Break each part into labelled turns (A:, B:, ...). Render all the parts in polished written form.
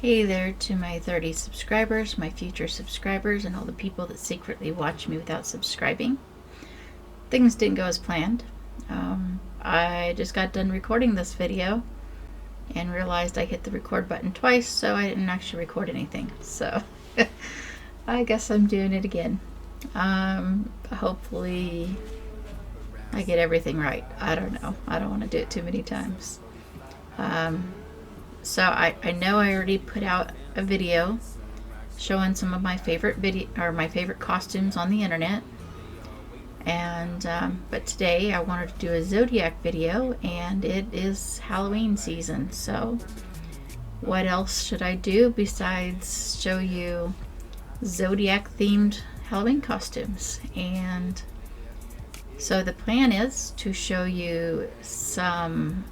A: Hey there to my 30 subscribers, my future subscribers, and all the people that secretly watch me without subscribing. Things didn't go as planned. I just got done recording this video and realized I hit the record button twice, so I didn't actually record anything. So I guess I'm doing it again. Hopefully I get everything right. I don't know. I don't want to do it too many times. So I know I already put out a video showing some of my favorite costumes on the internet, and but today I wanted to do a Zodiac video, and it is Halloween season. So what else should I do besides show you Zodiac themed Halloween costumes? And so the plan is to show you some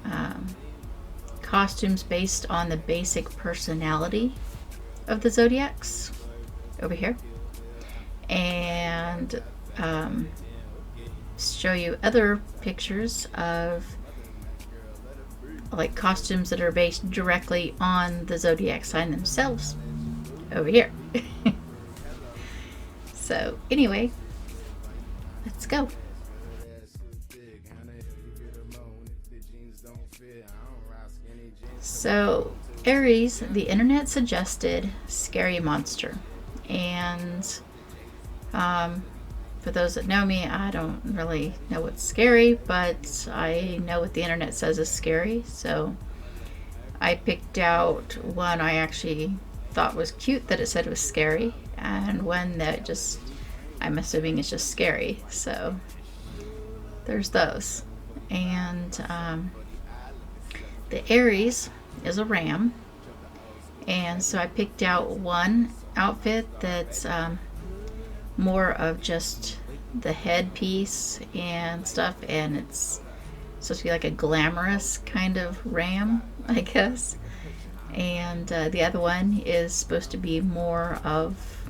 A: costumes based on the basic personality of the Zodiacs over here, and show you other pictures of like costumes that are based directly on the Zodiac sign themselves over here. So anyway, let's go. So Aries, the internet suggested scary monster, and for those that know me, I don't really know what's scary, but I know what the internet says is scary, so I picked out one I actually thought was cute that it said it was scary, and one that just I'm assuming is just scary. So there's those. And the Aries is a ram, and so I picked out one outfit that's more of just the headpiece and stuff, and it's supposed to be like a glamorous kind of ram, I guess. And the other one is supposed to be more of,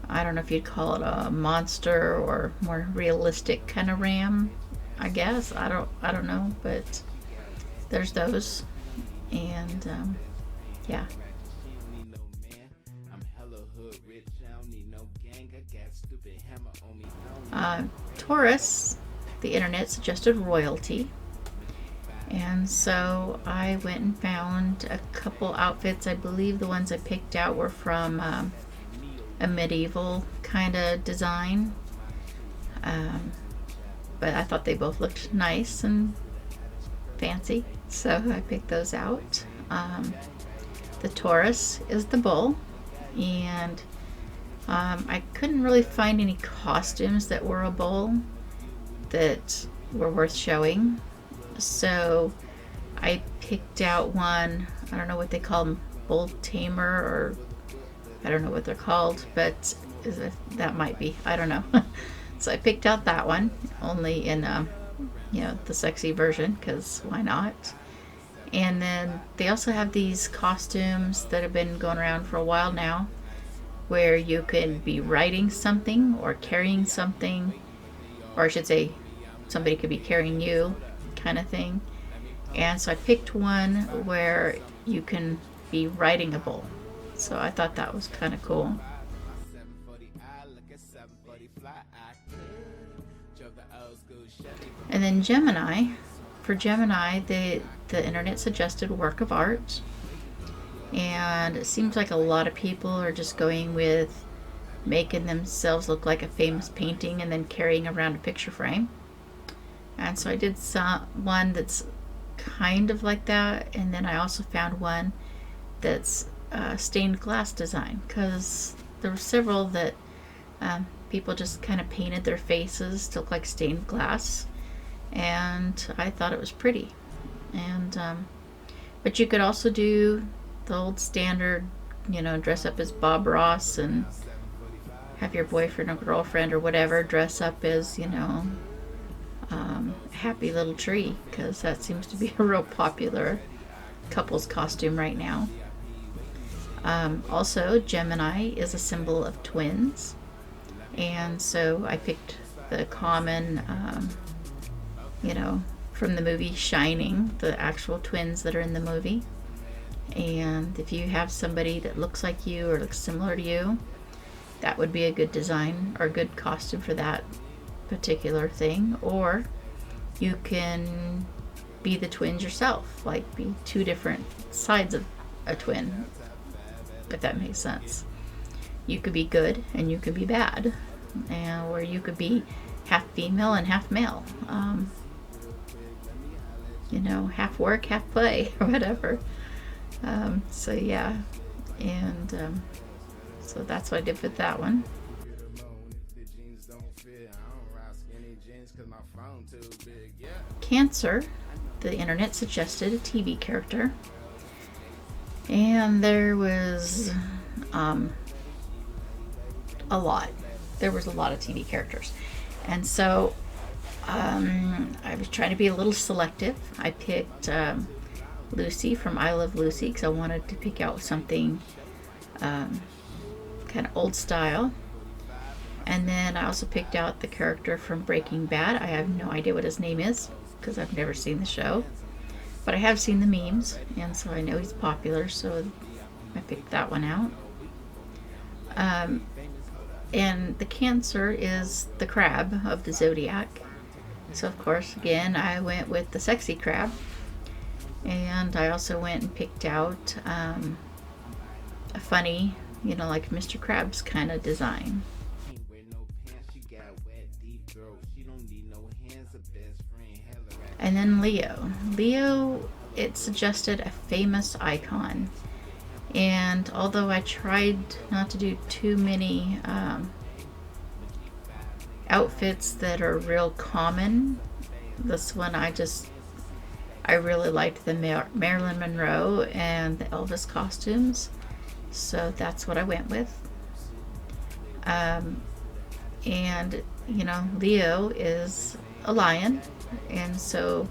A: I don't know if you'd call it a monster or more realistic kind of ram, I guess. I don't know, but there's those. And yeah. Taurus, the internet suggested royalty, and so I went and found a couple outfits. I believe the ones I picked out were from a medieval kind of design, but I thought they both looked nice and fancy, so I picked those out. The Taurus is the bull, and I couldn't really find any costumes that were a bull that were worth showing, so I picked out one. I don't know what they call them, bull tamer, or I don't know what they're called, but that might be, I don't know. So I picked out that one, only in the sexy version, because why not? And then they also have these costumes that have been going around for a while now, where you could be riding something or carrying something, or I should say somebody could be carrying you, kind of thing. And so I picked one where you can be riding a bull, so I thought that was kind of cool. And then Gemini, for Gemini, the internet suggested work of art, and it seems like a lot of people are just going with making themselves look like a famous painting and then carrying around a picture frame. And so I did one that's kind of like that, and then I also found one that's stained glass design, because there were several that people just kind of painted their faces to look like stained glass, and I thought it was pretty. And but you could also do the old standard, dress up as Bob Ross and have your boyfriend or girlfriend or whatever dress up as, happy little tree, because that seems to be a real popular couple's costume right now. Also, Gemini is a symbol of twins, and so I picked the common, from the movie Shining, the actual twins that are in the movie. And if you have somebody that looks like you or looks similar to you, that would be a good design or a good costume for that particular thing. Or you can be the twins yourself, like be two different sides of a twin, if that makes sense. You could be good and you could be bad, or you could be half female and half male. You know, half work, half play, or whatever. So yeah, and so that's what I did with that one. Cancer, the internet suggested a TV character, and there was a lot. There was a lot of TV characters, and so I was trying to be a little selective. I picked Lucy from I Love Lucy because I wanted to pick out something kind of old style. And then I also picked out the character from Breaking Bad. I have no idea what his name is because I've never seen the show, but I have seen the memes, and so I know he's popular, so I picked that one out. And the Cancer is the crab of the Zodiac. So of course, again, I went with the sexy crab. And I also went and picked out a funny, you know, like Mr. Krabs kind of design. And then Leo. Leo, it suggested a famous icon. And although I tried not to do too many outfits that are real common, this one I really liked the Marilyn Monroe and the Elvis costumes, so that's what I went with. And you know, Leo is a lion, and so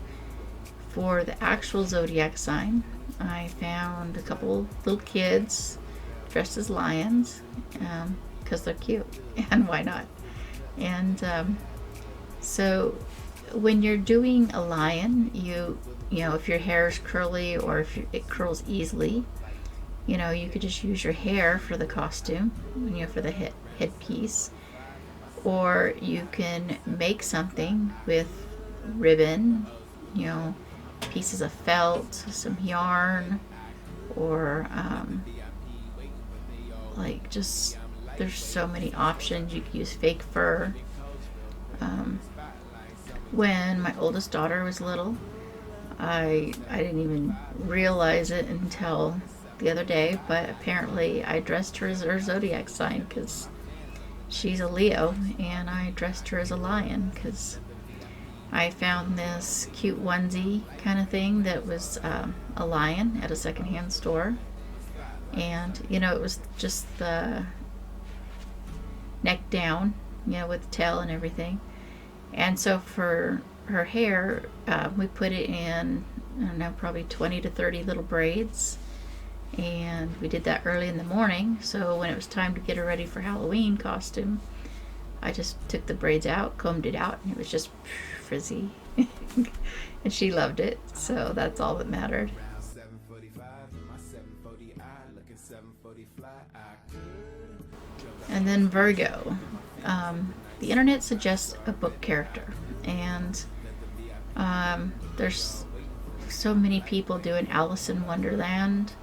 A: for the actual zodiac sign, I found a couple little kids dressed as lions because they're cute, and why not? And so when you're doing a lion, you know, if your hair is curly or if it curls easily, you know, you could just use your hair for the costume, you know, for the headpiece. Or you can make something with ribbon, you know, pieces of felt, some yarn, or like just, there's so many options. You can use fake fur. When my oldest daughter was little, I didn't even realize it until the other day, but apparently I dressed her as her zodiac sign because she's a Leo, and I dressed her as a lion because I found this cute onesie kind of thing that was a lion at a secondhand store, and you know, it was just the neck down, you know, with the tail and everything. And so for her hair, we put it in, I don't know, probably 20 to 30 little braids, and we did that early in the morning. So when it was time to get her ready for Halloween costume, I just took the braids out, combed it out, and it was just frizzy. And she loved it, so that's all that mattered. And then Virgo. The internet suggests a book character, and there's so many people doing Alice in Wonderland,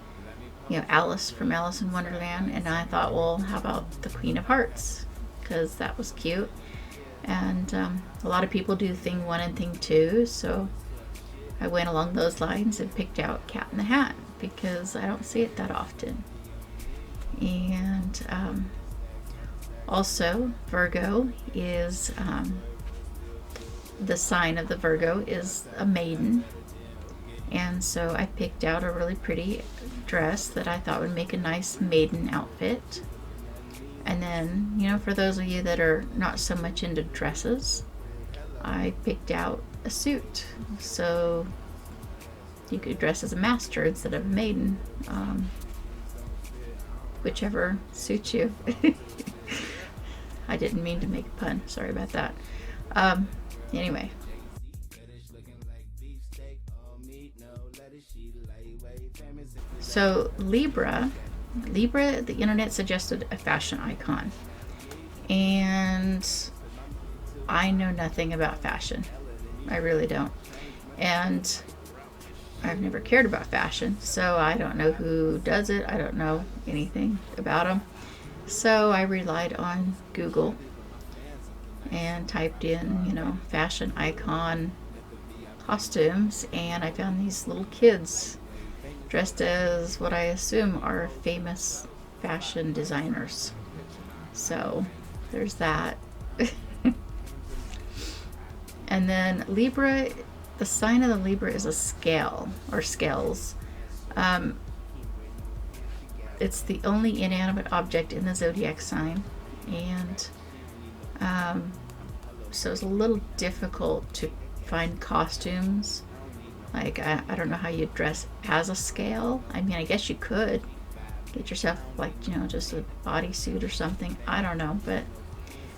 A: you know, Alice from Alice in Wonderland, and I thought, well, how about the Queen of Hearts, because that was cute. And a lot of people do Thing 1 and Thing 2, so I went along those lines and picked out Cat in the Hat because I don't see it that often. And also, Virgo is, the sign of the Virgo is a maiden. And so I picked out a really pretty dress that I thought would make a nice maiden outfit. And then, you know, for those of you that are not so much into dresses, I picked out a suit. So you could dress as a master instead of a maiden. Whichever suits you. I didn't mean to make a pun. Sorry about that. Anyway. So Libra, the internet suggested a fashion icon. And I know nothing about fashion. I really don't. And I've never cared about fashion, so I don't know who does it. I don't know anything about them. So I relied on Google and typed in, you know, fashion icon costumes, and I found these little kids dressed as what I assume are famous fashion designers. So there's that. And then Libra, the sign of the Libra is a scale, or scales. It's the only inanimate object in the zodiac sign, and so it's a little difficult to find costumes. Like, I don't know how you dress as a scale. I mean, I guess you could get yourself, like, you know, just a bodysuit or something. I don't know, but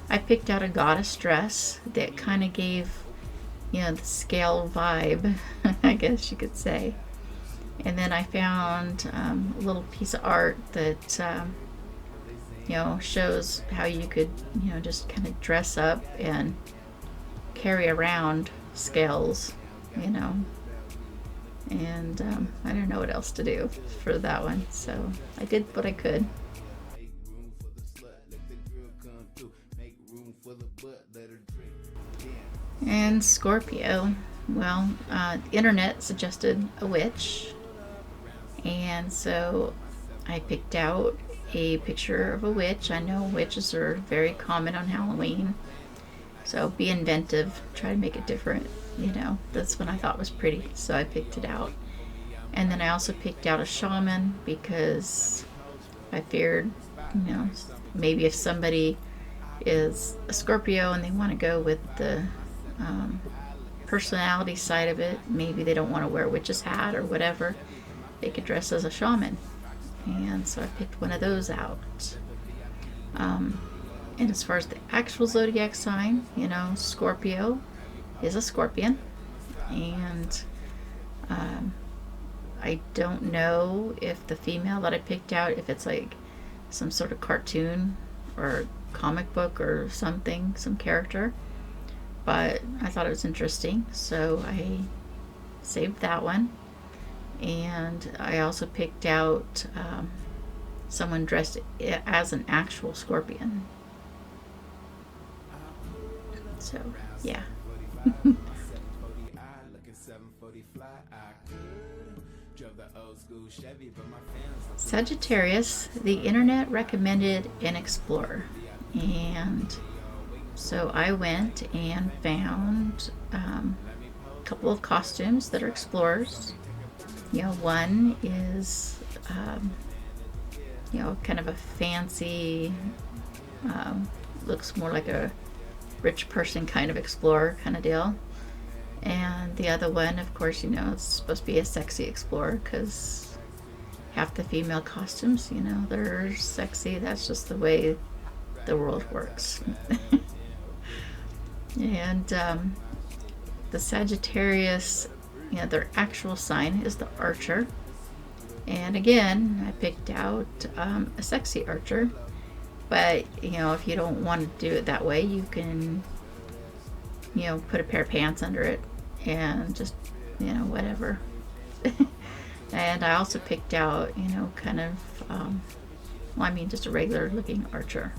A: I picked out a goddess dress that kind of gave, you know, the scale vibe, I guess you could say. And then I found a little piece of art that, you know, shows how you could, you know, just kind of dress up and carry around scales, you know. And I don't know what else to do for that one, so I did what I could. And Scorpio, well, the internet suggested a witch, and so I picked out a picture of a witch. I know witches are very common on Halloween, so be inventive, try to make it different, you know. That's what I thought was pretty, so I picked it out. And then I also picked out a shaman because I feared, you know, maybe if somebody is a Scorpio and they want to go with the personality side of it, maybe they don't want to wear a witch's hat or whatever, they could dress as a shaman. And so I picked one of those out. And as far as the actual zodiac sign, you know, Scorpio is a scorpion, and I don't know if the female that I picked out, if it's like some sort of cartoon or comic book or something, some character, but I thought it was interesting, so I saved that one. And I also picked out someone dressed as an actual scorpion. So yeah. Sagittarius, the internet recommended an explorer, and so I went and found a couple of costumes that are explorers. You know, one is you know, kind of a fancy, looks more like a rich person kind of explorer kind of deal. And the other one, of course, you know, it's supposed to be a sexy explorer because half the female costumes, you know, they're sexy. That's just the way the world works. And the Sagittarius, you know, their actual sign is the archer. And again, I picked out a sexy archer. But, you know, if you don't want to do it that way, you can, you know, put a pair of pants under it and just, you know, whatever. And I also picked out, you know, kind of, well, I mean, just a regular looking archer.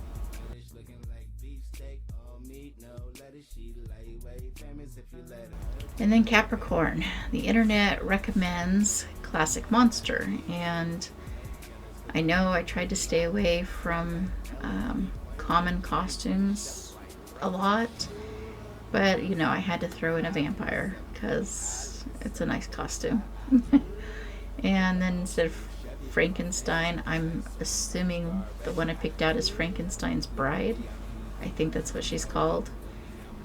A: And then Capricorn. The internet recommends classic monster, and I know I tried to stay away from common costumes a lot, but you know, I had to throw in a vampire because it's a nice costume. And then instead of Frankenstein, I'm assuming the one I picked out is Frankenstein's bride. I think that's what she's called.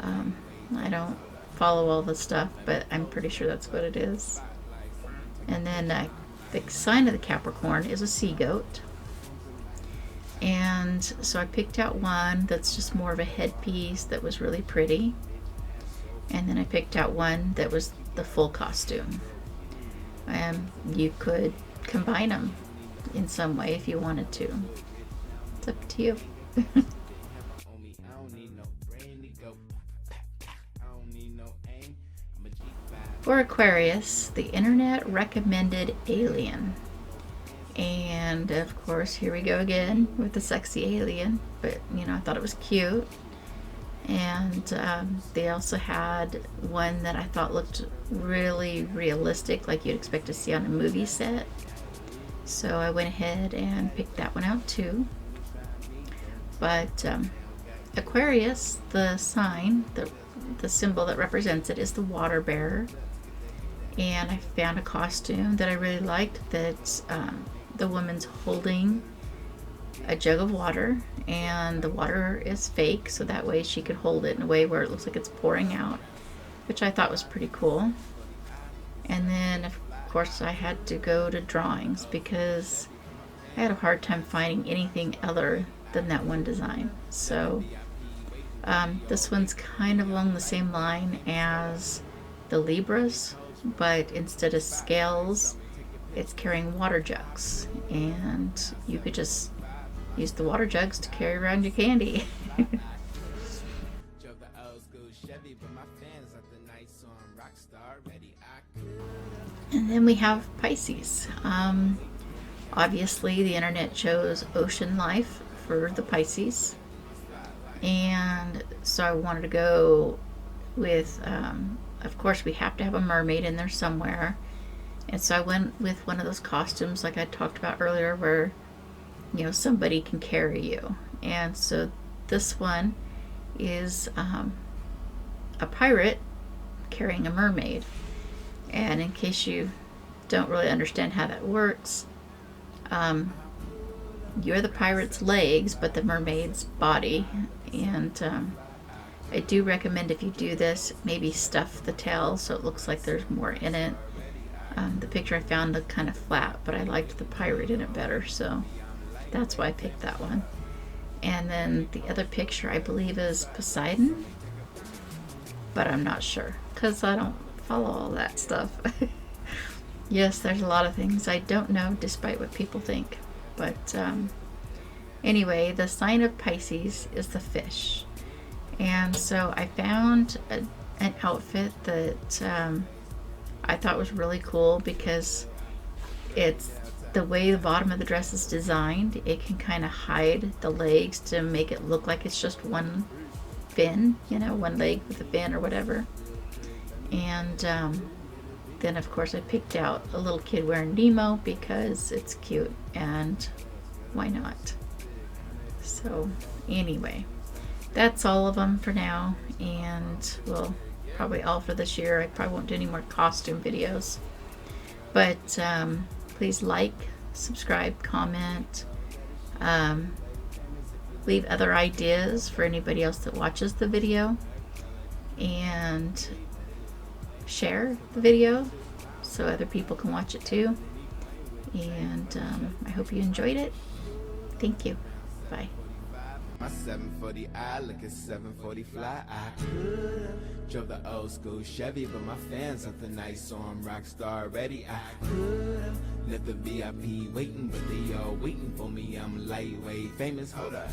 A: I don't follow all the stuff, but I'm pretty sure that's what it is. And then the sign of the Capricorn is a sea goat. And so I picked out one that's just more of a headpiece that was really pretty. And then I picked out one that was the full costume. You could combine them in some way if you wanted to. It's up to you. For Aquarius, the internet recommended Alien. And of course, here we go again with the sexy alien. But, you know, I thought it was cute. And they also had one that I thought looked really realistic, like you'd expect to see on a movie set. So I went ahead and picked that one out too. But Aquarius, the sign, the symbol that represents it is the water bearer. And I found a costume that I really liked, that the woman's holding a jug of water, and the water is fake, so that way she could hold it in a way where it looks like it's pouring out, which I thought was pretty cool. And then of course I had to go to drawings because I had a hard time finding anything other than that one design. So this one's kind of along the same line as the Libras, but instead of scales, it's carrying water jugs, and you could just use the water jugs to carry around your candy. And then we have Pisces. Obviously the internet chose ocean life for the Pisces, and so I wanted to go with of course we have to have a mermaid in there somewhere. And so I went with one of those costumes like I talked about earlier, where, you know, somebody can carry you. And so this one is a pirate carrying a mermaid. And in case you don't really understand how that works, you're the pirate's legs, but the mermaid's body. And I do recommend, if you do this, maybe stuff the tail so it looks like there's more in it. The picture I found looked kind of flat, but I liked the pirate in it better, so that's why I picked that one. And then the other picture I believe is Poseidon, but I'm not sure because I don't follow all that stuff. Yes, there's a lot of things I don't know despite what people think. But anyway, the sign of Pisces is the fish. And so I found an outfit that I thought was really cool because it's the way the bottom of the dress is designed. It can kind of hide the legs to make it look like it's just one fin, you know, one leg with a fin or whatever. And then of course I picked out a little kid wearing Nemo because it's cute and why not? So anyway, that's all of them for now, and well, probably all for this year. I probably won't do any more costume videos, but please like, subscribe, comment, leave other ideas for anybody else that watches the video, and share the video so other people can watch it too. And I hope you enjoyed it. Thank you. Bye.
B: My 740 I look at 740 fly. I could've drove the old school Chevy, but my fans something nice, so I'm rock star ready. I could've left the VIP waiting, but they all waiting for me. I'm lightweight famous. Hold up.